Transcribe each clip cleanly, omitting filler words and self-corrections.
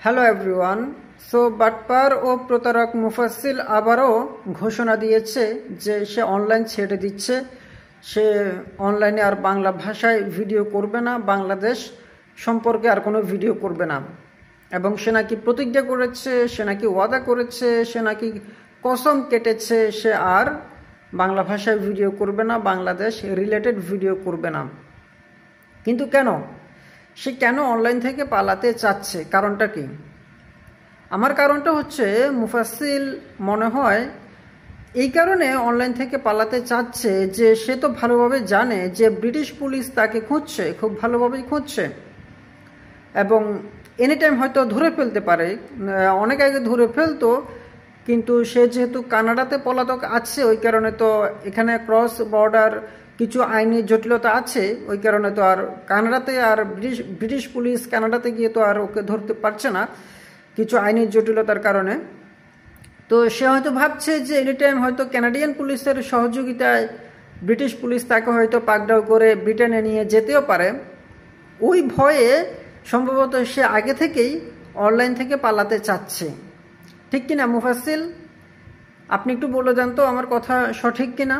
Hello everyone. So বাটপার ও প্রতারক মুফাসিল আবারও ঘোষণা দিয়েছে যে সে অনলাইন ছেড়ে দিচ্ছে। সে অনলাইনে আর বাংলা ভাষায় ভিডিও করবে না, বাংলাদেশ সম্পর্কে আর কোনো ভিডিও করবে না। এবং সে নাকি প্রতিজ্ঞা করেছে, সে নাকি ওয়াদা করেছে, সে নাকি কসম কেটেছে সে আর বাংলা ভাষায় ভিডিও করবে না, বাংলাদেশ রিলেটেড ভিডিও করবে না। কিন্তু কেন সে অনলাইন থেকে পালাতে চাচ্ছে? কারণটা কি? আমার কারণটা হচ্ছে মুফাসিল মনে হয় এই কারণে অনলাইন থেকে পালাতে চাচ্ছে যে সে তো ভালোভাবে জানে যে ব্রিটিশ পুলিশ তাকে খুঁজছে, খুব ভালোভাবেই খুঁজছে এবং এনি টাইম হয়তো ধরে ফেলতে পারে। অনেক আগে ধরে ফেলতো, কিন্তু সে যেহেতু কানাডাতে পলাতক আছে ওই কারণে তো এখানে ক্রস বর্ডার কিছু আইনি জটিলতা আছে, ওই কারণে তো আর কানাডাতে আর ব্রিটিশ পুলিশ কানাডাতে গিয়ে তো আর ওকে ধরতে পারছে না কিছু আইনি জটিলতার কারণে। তো সে হয়তো ভাবছে যে এনি টাইম হয়তো কানাডিয়ান পুলিশের সহযোগিতায় ব্রিটিশ পুলিশ তাকে হয়তো পাকড়াও করে ব্রিটেনে নিয়ে যেতেও পারে। ওই ভয়ে সম্ভবত সে আগে থেকেই অনলাইন থেকে পালাতে চাচ্ছে। ঠিক কিনা মুফাসিল? আপনি একটু বলে দেন তো আমার কথা সঠিক কিনা?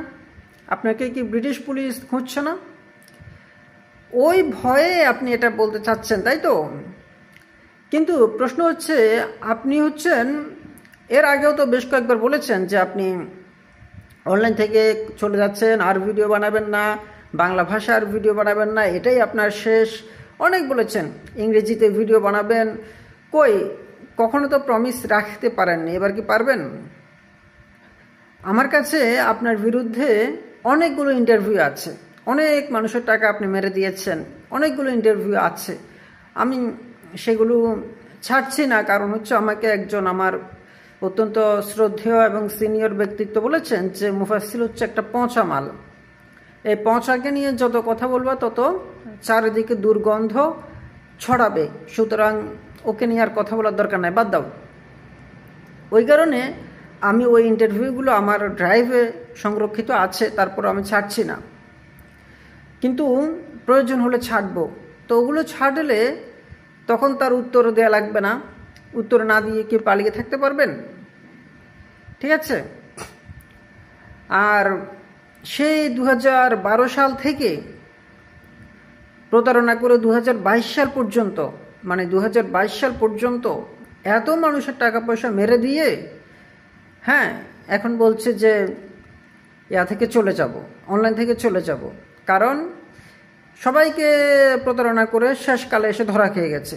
আপনাকে কি ব্রিটিশ পুলিশ খুঁজছে না? ওই ভয়ে আপনি এটা বলতে চাচ্ছেন, তাই তো? কিন্তু প্রশ্ন হচ্ছে, আপনি হচ্ছেন এর আগেও তো বেশ কয়েকবার বলেছেন যে আপনি অনলাইন থেকে চলে যাচ্ছেন, আর ভিডিও বানাবেন না, বাংলা ভাষার ভিডিও বানাবেন না, এটাই আপনার শেষ। অনেক বলেছেন ইংরেজিতে ভিডিও বানাবেন। কই কখনো তো প্রমিস রাখতে পারেননি, এবার কি পারবেন? আমার কাছে আপনার বিরুদ্ধে অনেকগুলো ইন্টারভিউ আছে, অনেক মানুষের টাকা আপনি মেরে দিয়েছেন, অনেকগুলো ইন্টারভিউ আছে। আমি সেগুলো ছাড়ছি না, কারণ হচ্ছে আমাকে একজন আমার অত্যন্ত শ্রদ্ধেয় এবং সিনিয়র ব্যক্তিত্ব বলেছেন যে মুফাসিল হচ্ছে একটা পচা মাল। এই পচাকে নিয়ে যত কথা বলবা তত চারিদিকে দুর্গন্ধ ছড়াবে, সুতরাং ওকে নিয়ে আর কথা বলার দরকার নাই, বাদ দাও। ওই কারণে আমি ওই ইন্টারভিউগুলো আমার ড্রাইভে সংরক্ষিত আছে, তারপর আমি ছাড়ছি না। কিন্তু প্রয়োজন হলে ছাড়বো। তো ওগুলো ছাড়লে তখন তার উত্তর দেওয়া লাগবে না। উত্তর না দিয়ে কি পালিয়ে থাকতে পারবেন? ঠিক আছে। আর সেই 2012 সাল থেকে প্রতারণা করে 2022 সাল পর্যন্ত, মানে 2022 সাল পর্যন্ত এত মানুষের টাকা পয়সা মেরে দিয়ে হ্যাঁ এখন বলছে যে থেকে চলে যাব, অনলাইন থেকে চলে যাব, কারণ সবাইকে প্রতারণা করে শেষকালে এসে ধরা খেয়ে গেছে।